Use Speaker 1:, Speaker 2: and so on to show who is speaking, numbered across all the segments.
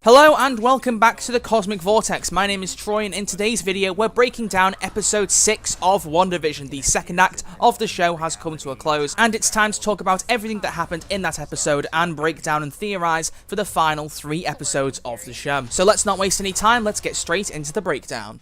Speaker 1: Hello and welcome back to the Cosmic Vortex. My name is Troy and in today's video we're breaking down episode 6 of WandaVision. The second act of the show has come to a close and it's time to talk about everything that happened in that episode and break down and theorize for the final 3 episodes of the show. So let's not waste any time, let's get straight into the breakdown.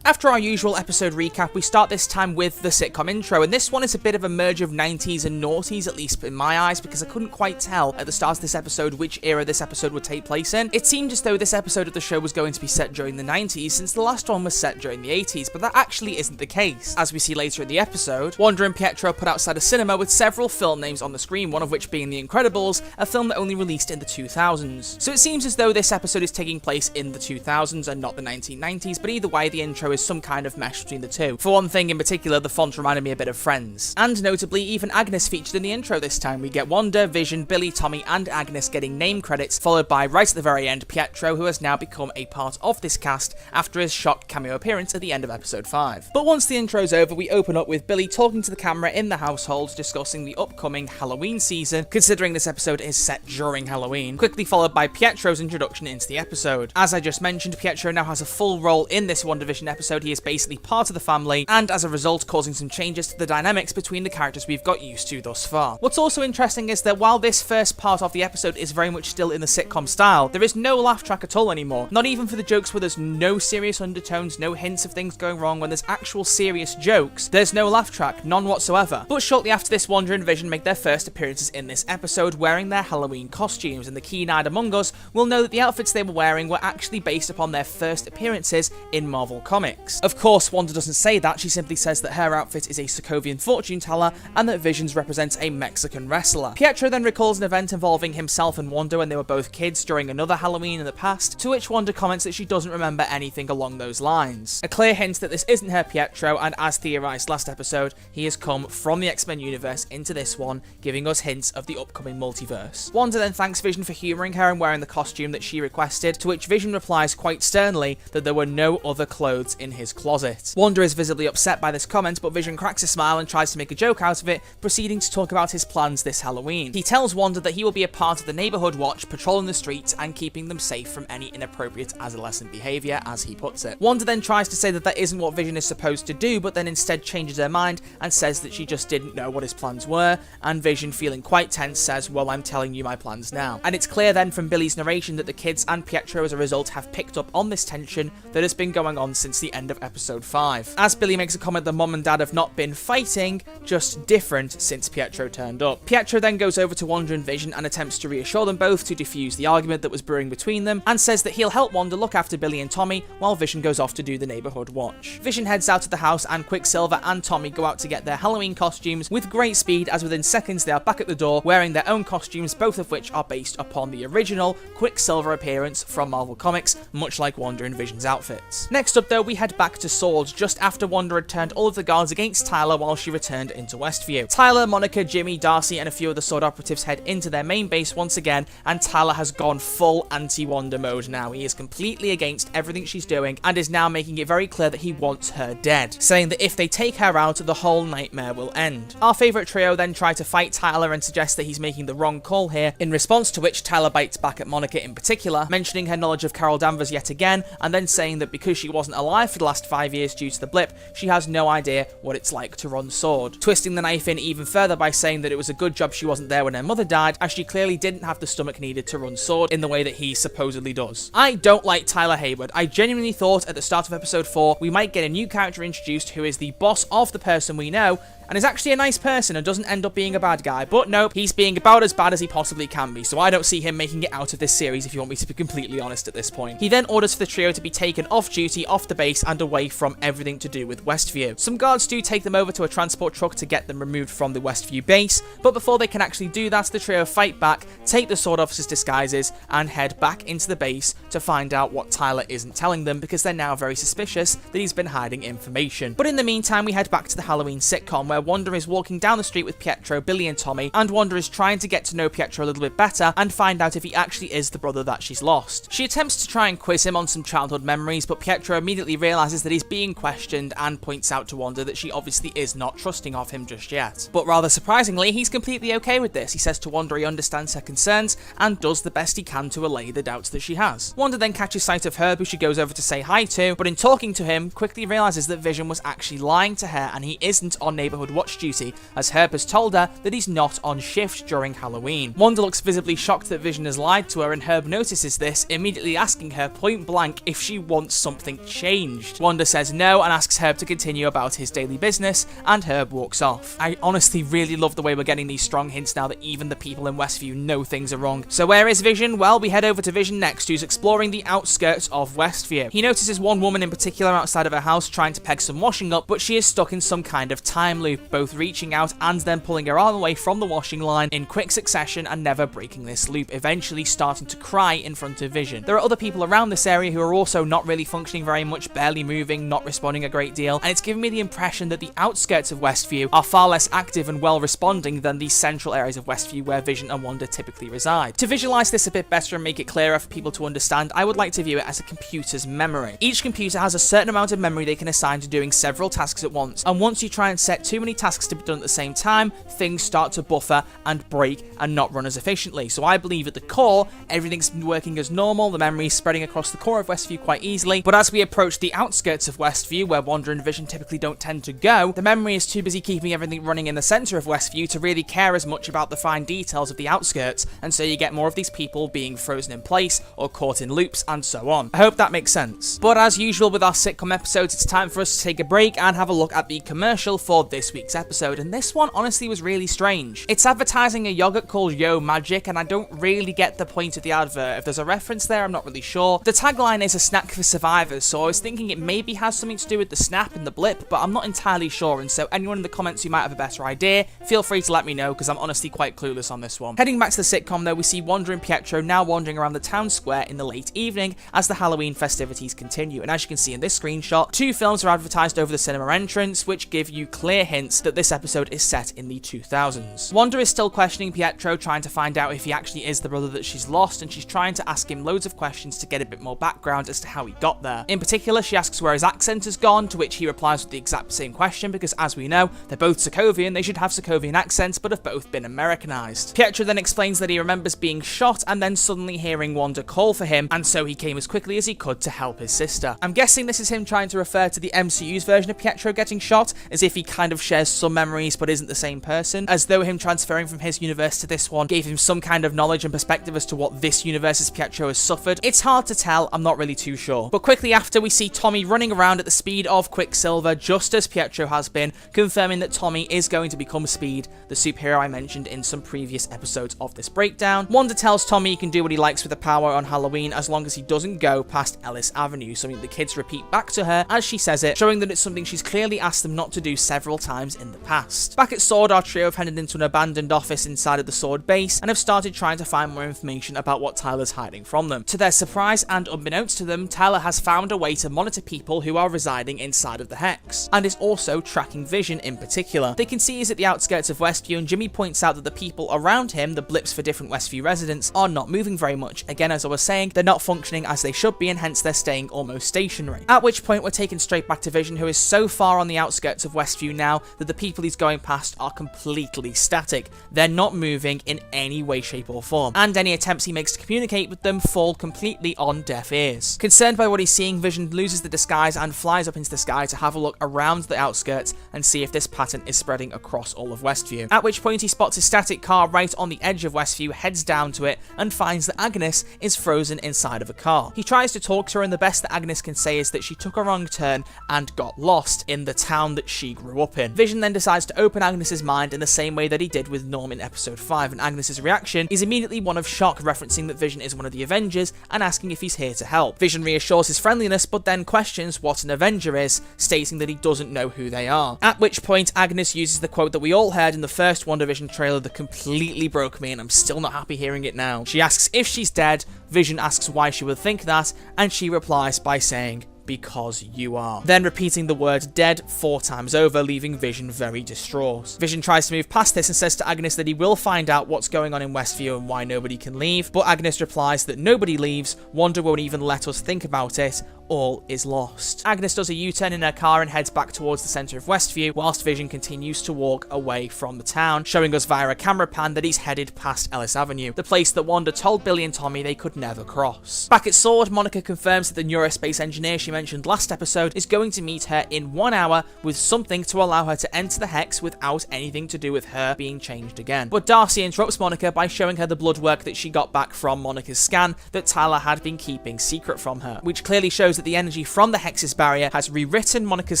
Speaker 1: After our usual episode recap, we start this time with the sitcom intro, and this one is a bit of a merge of 90s and noughties, at least in my eyes, because I couldn't quite tell at the start of this episode which era this episode would take place in. It seemed as though this episode of the show was going to be set during the 90s, since the last one was set during the 80s, but that actually isn't the case. As we see later in the episode, Wanda and Pietro are put outside a cinema with several film names on the screen, one of which being The Incredibles, a film that only released in the 2000s. So it seems as though this episode is taking place in the 2000s and not the 1990s, but either way, the intro is some kind of mesh between the two. For one thing in particular, the font reminded me a bit of Friends. And notably, even Agnes featured in the intro this time. We get Wanda, Vision, Billy, Tommy, and Agnes getting name credits, followed by, right at the very end, Pietro, who has now become a part of this cast after his shock cameo appearance at the end of episode 5. But once the intro's over, we open up with Billy talking to the camera in the household, discussing the upcoming Halloween season, considering this episode is set during Halloween, quickly followed by Pietro's introduction into the episode. As I just mentioned, Pietro now has a full role in this WandaVision episode. He is basically part of the family, and as a result causing some changes to the dynamics between the characters we've got used to thus far. What's also interesting is that while this first part of the episode is very much still in the sitcom style, there is no laugh track at all anymore. Not even for the jokes where there's no serious undertones, no hints of things going wrong. When there's actual serious jokes, there's no laugh track, none whatsoever. But shortly after this, Wanda and Vision make their first appearances in this episode wearing their Halloween costumes, and the keen-eyed among us will know that the outfits they were wearing were actually based upon their first appearances in Marvel Comics. Of course, Wanda doesn't say that, she simply says that her outfit is a Sokovian fortune teller and that Vision's represents a Mexican wrestler. Pietro then recalls an event involving himself and Wanda when they were both kids during another Halloween in the past, to which Wanda comments that she doesn't remember anything along those lines. A clear hint that this isn't her Pietro, and as theorized last episode, he has come from the X-Men universe into this one, giving us hints of the upcoming multiverse. Wanda then thanks Vision for humouring her and wearing the costume that she requested, to which Vision replies quite sternly that there were no other clothes in his closet. Wanda is visibly upset by this comment, but Vision cracks a smile and tries to make a joke out of it, proceeding to talk about his plans this Halloween. He tells Wanda that he will be a part of the neighborhood watch, patrolling the streets and keeping them safe from any inappropriate adolescent behavior, as he puts it. Wanda then tries to say that that isn't what Vision is supposed to do, but then instead changes her mind and says that she just didn't know what his plans were, and Vision, feeling quite tense, says, "Well, I'm telling you my plans now." And it's clear then from Billy's narration that the kids and Pietro as a result have picked up on this tension that has been going on since the end of episode 5. As Billy makes a comment that Mom and Dad have not been fighting, just different since Pietro turned up. Pietro then goes over to Wanda and Vision and attempts to reassure them both to defuse the argument that was brewing between them, and says that he'll help Wanda look after Billy and Tommy while Vision goes off to do the neighborhood watch. Vision heads out of the house and Quicksilver and Tommy go out to get their Halloween costumes with great speed, as within seconds they are back at the door wearing their own costumes, both of which are based upon the original Quicksilver appearance from Marvel Comics, much like Wanda and Vision's outfits. Next up though, we head back to Swords just after Wanda had turned all of the guards against Tyler while she returned into Westview. Tyler, Monica, Jimmy, Darcy, and a few of the Sword operatives head into their main base once again, and Tyler has gone full anti-Wanda mode now. He is completely against everything she's doing and is now making it very clear that he wants her dead, saying that if they take her out, the whole nightmare will end. Our favourite trio then try to fight Tyler and suggest that he's making the wrong call here, in response to which Tyler bites back at Monica in particular, mentioning her knowledge of Carol Danvers yet again, and then saying that because she wasn't alive for the last 5 years due to the blip, she has no idea what it's like to run Sword, twisting the knife in even further by saying that it was a good job she wasn't there when her mother died, as she clearly didn't have the stomach needed to run Sword in the way that he supposedly does. I don't like Tyler Hayward. I genuinely thought at the start of episode 4 we might get a new character introduced who is the boss of the person we know, and is actually a nice person and doesn't end up being a bad guy, but nope, he's being about as bad as he possibly can be, so I don't see him making it out of this series, if you want me to be completely honest at this point. He then orders for the trio to be taken off duty, off the base, and away from everything to do with Westview. Some guards do take them over to a transport truck to get them removed from the Westview base, but before they can actually do that, the trio fight back, take the Sword officers' disguises, and head back into the base to find out what Tyler isn't telling them, because they're now very suspicious that he's been hiding information. But in the meantime, we head back to the Halloween sitcom, where Wanda is walking down the street with Pietro, Billy and Tommy, and Wanda is trying to get to know Pietro a little bit better and find out if he actually is the brother that she's lost. She attempts to try and quiz him on some childhood memories, but Pietro immediately realizes that he's being questioned and points out to Wanda that she obviously is not trusting of him just yet. But rather surprisingly, he's completely okay with this. He says to Wanda he understands her concerns and does the best he can to allay the doubts that she has. Wanda then catches sight of Herb, who she goes over to say hi to, but in talking to him, quickly realizes that Vision was actually lying to her and he isn't on neighborhood watch duty, as Herb has told her that he's not on shift during Halloween. Wanda looks visibly shocked that Vision has lied to her, and Herb notices this, immediately asking her point blank if she wants something changed. Wanda says no and asks Herb to continue about his daily business, and Herb walks off. I honestly really love the way we're getting these strong hints now that even the people in Westview know things are wrong. So where is Vision? Well, we head over to Vision next, who's exploring the outskirts of Westview. He notices one woman in particular outside of her house trying to peg some washing up, but she is stuck in some kind of time loop, both reaching out and then pulling her arm away from the washing line in quick succession and never breaking this loop, eventually starting to cry in front of Vision. There are other people around this area who are also not really functioning very much, barely moving, not responding a great deal, and it's giving me the impression that the outskirts of Westview are far less active and well responding than the central areas of Westview where Vision and Wanda typically reside. To visualize this a bit better and make it clearer for people to understand, I would like to view it as a computer's memory. Each computer has a certain amount of memory they can assign to doing several tasks at once, and once you try and set too many tasks to be done at the same time, things start to buffer and break and not run as efficiently. So I believe at the core, everything's working as normal, the memory is spreading across the core of Westview quite easily, but as we approach the outskirts of Westview, where Wanda and Vision typically don't tend to go, the memory is too busy keeping everything running in the centre of Westview to really care as much about the fine details of the outskirts, and so you get more of these people being frozen in place or caught in loops and so on. I hope that makes sense. But as usual with our sitcom episodes, it's time for us to take a break and have a look at the commercial for this week's episode, and this one honestly was really strange. It's advertising a yogurt called Yo Magic, and I don't really get the point of the advert. If there's a reference there, I'm not really sure. The tagline is a snack for survivors, so I was thinking it maybe has something to do with the snap and the blip, but I'm not entirely sure, and so anyone in the comments who might have a better idea, feel free to let me know, because I'm honestly quite clueless on this one. Heading back to the sitcom though, we see Wanda and Pietro now wandering around the town square in the late evening as the Halloween festivities continue, and as you can see in this screenshot, two films are advertised over the cinema entrance, which give you clear hints that this episode is set in the 2000s. Wanda is still questioning Pietro, trying to find out if he actually is the brother that she's lost, and she's trying to ask him loads of questions to get a bit more background as to how he got there. In particular, she asks where his accent has gone, to which he replies with the exact same question, because as we know, they're both Sokovian, they should have Sokovian accents, but have both been Americanized. Pietro then explains that he remembers being shot and then suddenly hearing Wanda call for him, and so he came as quickly as he could to help his sister. I'm guessing this is him trying to refer to the MCU's version of Pietro getting shot, as if he kind of shares some memories but isn't the same person, as though him transferring from his universe to this one gave him some kind of knowledge and perspective as to what this universe's Pietro has suffered. It's hard to tell, I'm not really too sure. But quickly after, we see Tommy running around at the speed of Quicksilver, just as Pietro has been, confirming that Tommy is going to become Speed, the superhero I mentioned in some previous episodes of this breakdown. Wanda tells Tommy he can do what he likes with the power on Halloween as long as he doesn't go past Ellis Avenue, something the kids repeat back to her as she says it, showing that it's something she's clearly asked them not to do several times in the past. Back at Sword, our trio have headed into an abandoned office inside of the Sword base and have started trying to find more information about what Tyler's hiding from them. To their surprise and unbeknownst to them, Tyler has found a way to monitor people who are residing inside of the Hex, and is also tracking Vision in particular. They can see he's at the outskirts of Westview, and Jimmy points out that the people around him, the blips for different Westview residents, are not moving very much. Again, as I was saying, they're not functioning as they should be, and hence they're staying almost stationary. At which point we're taken straight back to Vision, who is so far on the outskirts of Westview now that the people he's going past are completely static. They're not moving in any way, shape or form, and any attempts he makes to communicate with them fall completely on deaf ears. Concerned by what he's seeing, Vision loses the disguise and flies up into the sky to have a look around the outskirts and see if this pattern is spreading across all of Westview. At which point he spots a static car right on the edge of Westview, heads down to it, and finds that Agnes is frozen inside of a car. He tries to talk to her, and the best that Agnes can say is that she took a wrong turn and got lost in the town that she grew up in. Vision then decides to open Agnes's mind in the same way that he did with Norm in episode 5, and Agnes's reaction is immediately one of shock, referencing that Vision is one of the Avengers and asking if he's here to help. Vision reassures his friendliness, but then questions what an Avenger is, stating that he doesn't know who they are. At which point Agnes uses the quote that we all heard in the first WandaVision trailer that completely broke me, and I'm still not happy hearing it now. She asks if she's dead, Vision asks why she would think that, and she replies by saying, because you are. Then repeating the word dead 4 times over, leaving Vision very distraught. Vision tries to move past this and says to Agnes that he will find out what's going on in Westview and why nobody can leave, but Agnes replies that nobody leaves, Wanda won't even let us think about it, all is lost. Agnes does a U-turn in her car and heads back towards the centre of Westview, whilst Vision continues to walk away from the town, showing us via a camera pan that he's headed past Ellis Avenue, the place that Wanda told Billy and Tommy they could never cross. Back at SWORD, Monica confirms that the neurospace engineer she mentioned last episode is going to meet her in 1 hour with something to allow her to enter the Hex without anything to do with her being changed again. But Darcy interrupts Monica by showing her the blood work that she got back from Monica's scan that Tyler had been keeping secret from her, which clearly shows that the energy from the Hex's barrier has rewritten Monica's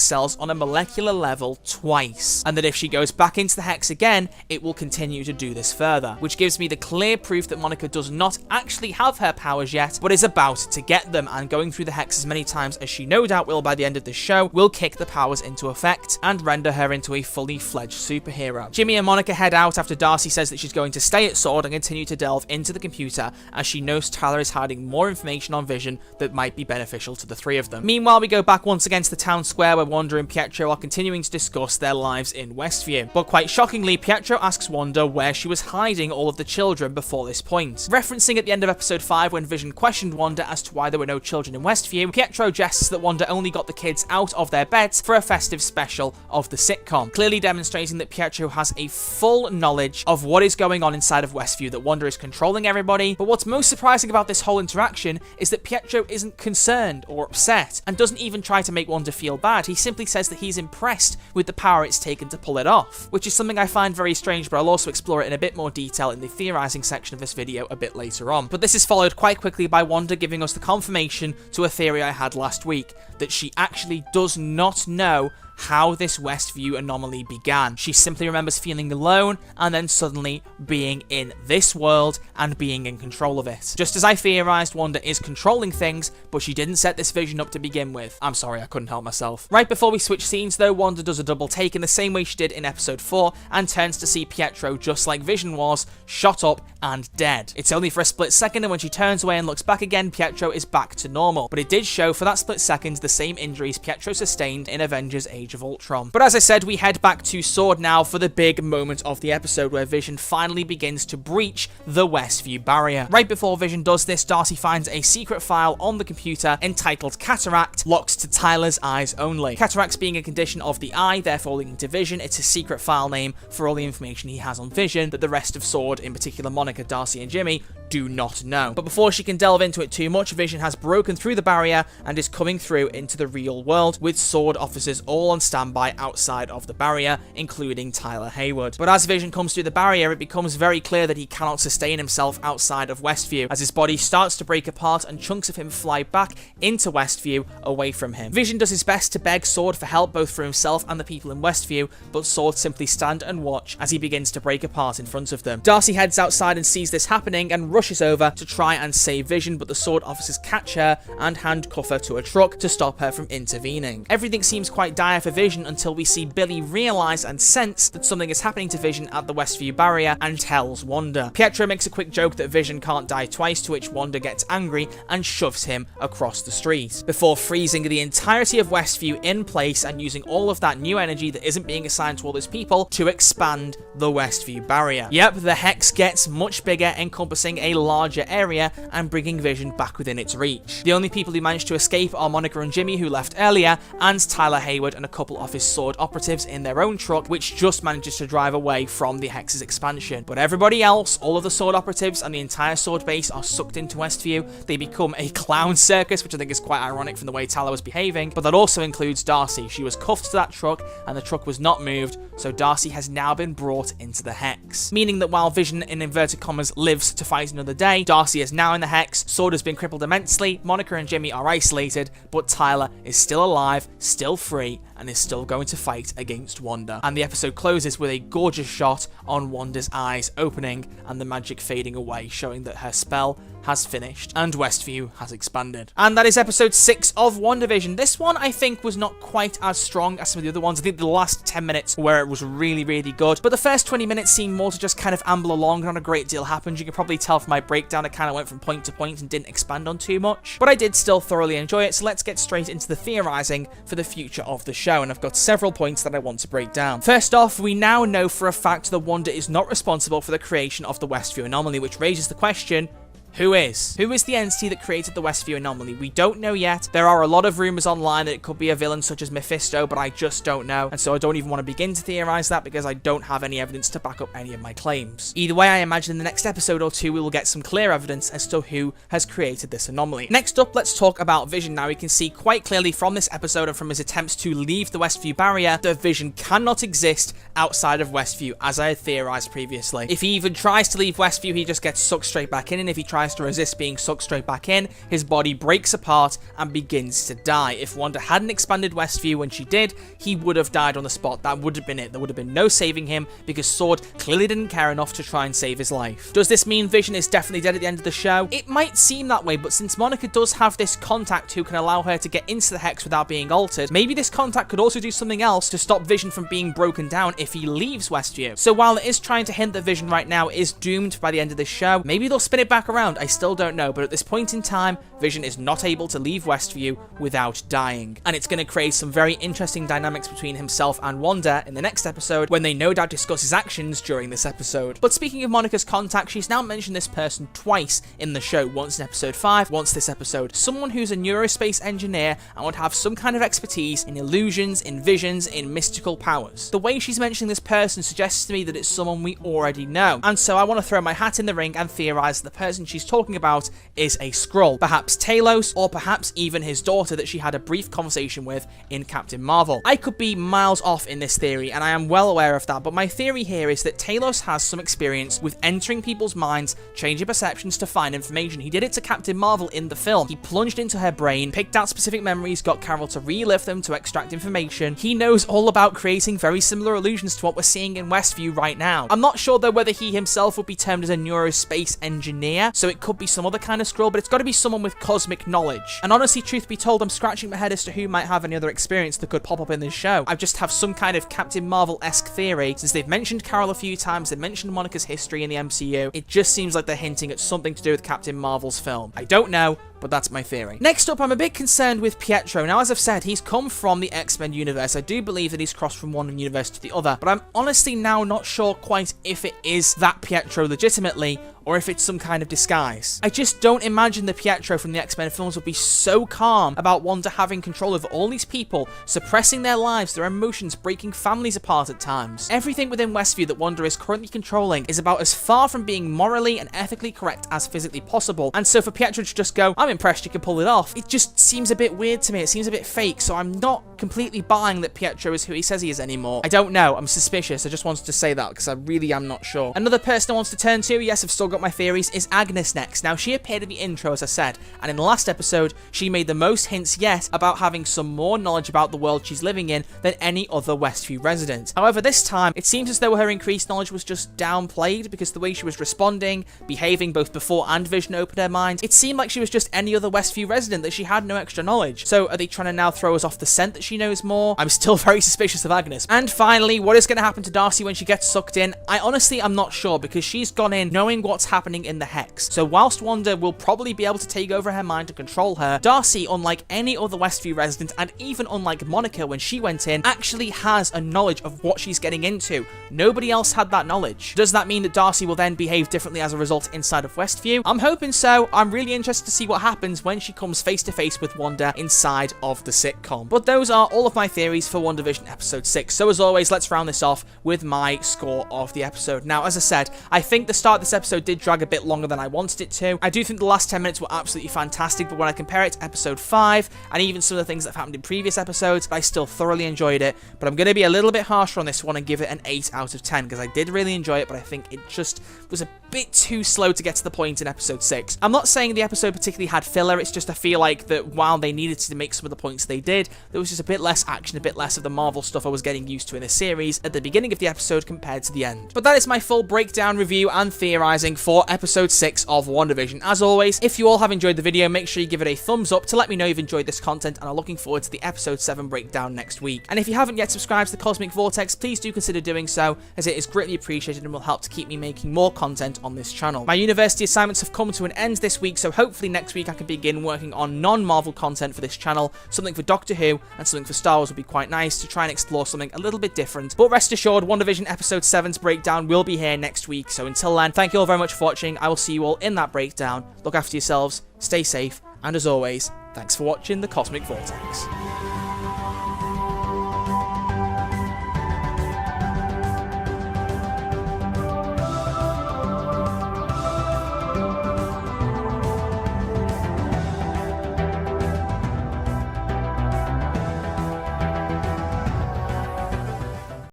Speaker 1: cells on a molecular level twice, and that if she goes back into the Hex again, it will continue to do this further, which gives me the clear proof that Monica does not actually have her powers yet, but is about to get them, and going through the Hex as many times as she no doubt will by the end of the show will kick the powers into effect and render her into a fully fledged superhero. Jimmy and Monica head out after Darcy says that she's going to stay at SWORD and continue to delve into the computer, as she knows Tyler is hiding more information on Vision that might be beneficial to the three of them. Meanwhile, we go back once again to the town square where Wanda and Pietro are continuing to discuss their lives in Westview. But quite shockingly, Pietro asks Wanda where she was hiding all of the children before this point. Referencing at the end of episode 5 when Vision questioned Wanda as to why there were no children in Westview, Pietro jests that Wanda only got the kids out of their beds for a festive special of the sitcom, clearly demonstrating that Pietro has a full knowledge of what is going on inside of Westview, that Wanda is controlling everybody. But what's most surprising about this whole interaction is that Pietro isn't concerned or upset, and doesn't even try to make Wanda feel bad. He simply says that he's impressed with the power it's taken to pull it off, which is something I find very strange, but I'll also explore it in a bit more detail in the theorizing section of this video a bit later on. But this is followed quite quickly by Wanda giving us the confirmation to a theory I had last week, that she actually does not know how this Westview anomaly began. She simply remembers feeling alone and then suddenly being in this world and being in control of it. Just as I theorized, Wanda is controlling things, but she didn't set this vision up to begin with. I'm sorry, I couldn't help myself. Right before we switch scenes though, Wanda does a double take in the same way she did in episode 4 and turns to see Pietro, just like Vision was, shot up and dead. It's only for a split second, and when she turns away and looks back again, Pietro is back to normal. But it did show for that split second the same injuries Pietro sustained in Avengers Age of Ultron. But as I said, we head back to SWORD now for the big moment of the episode where Vision finally begins to breach the Westview barrier. Right before Vision does this, Darcy finds a secret file on the computer entitled Cataract, locked to Tyler's eyes only. Cataracts being a condition of the eye, therefore leading to Vision, it's a secret file name for all the information he has on Vision that the rest of SWORD, in particular Monica, Darcy and Jimmy, do not know. But before she can delve into it too much, Vision has broken through the barrier and is coming through into the real world, with SWORD officers all on standby outside of the barrier, including Tyler Hayward. But as Vision comes through the barrier, it becomes very clear that he cannot sustain himself outside of Westview, as his body starts to break apart and chunks of him fly back into Westview away from him. Vision does his best to beg SWORD for help, both for himself and the people in Westview, but SWORD simply stand and watch as he begins to break apart in front of them. Darcy heads outside and sees this happening and rushes over to try and save Vision, but the SWORD officers catch her and handcuff her to a truck to stop her from intervening. Everything seems quite dire for Vision until we see Billy realize and sense that something is happening to Vision at the Westview barrier and tells Wanda. Pietro makes a quick joke that Vision can't die twice, to which Wanda gets angry and shoves him across the street, before freezing the entirety of Westview in place and using all of that new energy that isn't being assigned to all those people to expand the Westview barrier. Yep, the Hex gets much bigger, encompassing a larger area and bringing Vision back within its reach. The only people who managed to escape are Monica and Jimmy, who left earlier, and Tyler Hayward and a couple of his SWORD operatives in their own truck, which just manages to drive away from the Hex's expansion. But everybody else, all of the SWORD operatives and the entire SWORD base, are sucked into Westview. They become a clown circus, which I think is quite ironic from the way Tyler was behaving, but that also includes Darcy. She was cuffed to that truck and the truck was not moved, so Darcy has now been brought into the Hex, meaning that while Vision, in inverted commas, lives to fight another day, Darcy is now in the Hex, SWORD has been crippled immensely, Monica and Jimmy are isolated, but Tyler is still alive, still free, and is still going to fight against Wanda. And the episode closes with a gorgeous shot on Wanda's eyes opening and the magic fading away, showing that her spell has finished, and Westview has expanded. And that is episode 6 of WandaVision. This one, I think, was not quite as strong as some of the other ones. I think the last 10 minutes where it was really, really good, but the first 20 minutes seemed more to just kind of amble along, and not a great deal happened. You can probably tell from my breakdown, I kind of went from point to point and didn't expand on too much, but I did still thoroughly enjoy it, so let's get straight into the theorizing for the future of the show, and I've got several points that I want to break down. First off, we now know for a fact that Wanda is not responsible for the creation of the Westview anomaly, which raises the question, who is? Who is the entity that created the Westview anomaly? We don't know yet. There are a lot of rumors online that it could be a villain such as Mephisto, but I just don't know. And so I don't even want to begin to theorize that because I don't have any evidence to back up any of my claims. Either way, I imagine in the next episode or two, we will get some clear evidence as to who has created this anomaly. Next up, let's talk about Vision. Now, we can see quite clearly from this episode and from his attempts to leave the Westview barrier that Vision cannot exist outside of Westview, as I had theorized previously. If he even tries to leave Westview, he just gets sucked straight back in, and if he tries to resist being sucked straight back in, his body breaks apart and begins to die. If Wanda hadn't expanded Westview when she did, he would have died on the spot. That would have been it. There would have been no saving him because Sword clearly didn't care enough to try and save his life. Does this mean Vision is definitely dead at the end of the show? It might seem that way, but since Monica does have this contact who can allow her to get into the Hex without being altered, maybe this contact could also do something else to stop Vision from being broken down if he leaves Westview. So while it is trying to hint that Vision right now is doomed by the end of this show, maybe they'll spin it back around. I still don't know, but at this point in time, Vision is not able to leave Westview without dying. And it's going to create some very interesting dynamics between himself and Wanda in the next episode, when they no doubt discuss his actions during this episode. But speaking of Monica's contact, she's now mentioned this person twice in the show, once in episode 5, once this episode. Someone who's a neurospace engineer and would have some kind of expertise in illusions, in visions, in mystical powers. The way she's mentioning this person suggests to me that it's someone we already know. And so I want to throw my hat in the ring and theorize that the person she's talking about is a Skrull, perhaps Talos, or perhaps even his daughter that she had a brief conversation with in Captain Marvel. I could be miles off in this theory, and I am well aware of that, but my theory here is that Talos has some experience with entering people's minds, changing perceptions to find information. He did it to Captain Marvel in the film. He plunged into her brain, picked out specific memories, got Carol to relive them to extract information. He knows all about creating very similar illusions to what we're seeing in Westview right now. I'm not sure though whether he himself would be termed as a neurospace engineer, so it could be some other kind of Skrull, but it's got to be someone with cosmic knowledge. And honestly, truth be told, I'm scratching my head as to who might have any other experience that could pop up in this show. I just have some kind of Captain Marvel-esque theory. Since they've mentioned Carol a few times, they've mentioned Monica's history in the MCU, it just seems like they're hinting at something to do with Captain Marvel's film. I don't know, but that's my theory. Next up, I'm a bit concerned with Pietro. Now, as I've said, he's come from the X-Men universe. I do believe that he's crossed from one universe to the other, but I'm honestly now not sure quite if it is that Pietro legitimately, or if it's some kind of disguise. I just don't imagine the Pietro from the X-Men films would be so calm about Wanda having control over all these people, suppressing their lives, their emotions, breaking families apart at times. Everything within Westview that Wanda is currently controlling is about as far from being morally and ethically correct as physically possible, and so for Pietro to just go, I'm impressed you can pull it off, it just seems a bit weird to me. It seems a bit fake, so I'm not completely buying that Pietro is who he says he is anymore. I don't know, I'm suspicious. I just wanted to say that because I really am not sure. Another person I want to turn to, yes, I've still got my theories, is Agnes next. Now, she appeared in the intro, as I said, and in the last episode, she made the most hints yet about having some more knowledge about the world she's living in than any other Westview resident. However, this time, it seems as though her increased knowledge was just downplayed because the way she was responding, behaving both before and Vision opened her mind, it seemed like she was just any other Westview resident, that she had no extra knowledge. So are they trying to now throw us off the scent that she knows more? I'm still very suspicious of Agnes. And finally, what is going to happen to Darcy when she gets sucked in? I honestly am not sure because she's gone in knowing what's happening in the Hex. So whilst Wanda will probably be able to take over her mind to control her, Darcy, unlike any other Westview resident, and even unlike Monica when she went in, actually has a knowledge of what she's getting into. Nobody else had that knowledge. Does that mean that Darcy will then behave differently as a result inside of Westview? I'm hoping so. I'm really interested to see what happens when she comes face to face with Wanda inside of the sitcom. But those are all of my theories for WandaVision episode 6. So as always, let's round this off with my score of the episode. Now, as I said, I think the start of this episode did drag a bit longer than I wanted it to. I do think the last 10 minutes were absolutely fantastic, but when I compare it to episode 5 and even some of the things that have happened in previous episodes, I still thoroughly enjoyed it. But I'm going to be a little bit harsher on this one and give it an 8 out of 10 because I did really enjoy it, but I think it just was a bit too slow to get to the point in episode 6. I'm not saying the episode particularly had filler, it's just I feel like that while they needed to make some of the points they did, there was just a bit less action, a bit less of the Marvel stuff I was getting used to in this series at the beginning of the episode compared to the end. But that is my full breakdown, review, and theorizing for episode 6 of WandaVision. As always, if you all have enjoyed the video, make sure you give it a thumbs up to let me know you've enjoyed this content and are looking forward to the episode 7 breakdown next week. And if you haven't yet subscribed to the Cosmic Vortex, please do consider doing so, as it is greatly appreciated and will help to keep me making more content on this channel. My university assignments have come to an end this week, so hopefully next week I can begin working on non-Marvel content for this channel. Something for Doctor Who and something for Star Wars would be quite nice to try and explore something a little bit different. But rest assured, WandaVision episode 7's breakdown will be here next week, so until then, thank you all very much for watching. I will see you all in that breakdown. Look after yourselves, stay safe, and as always, thanks for watching the Cosmic Vortex.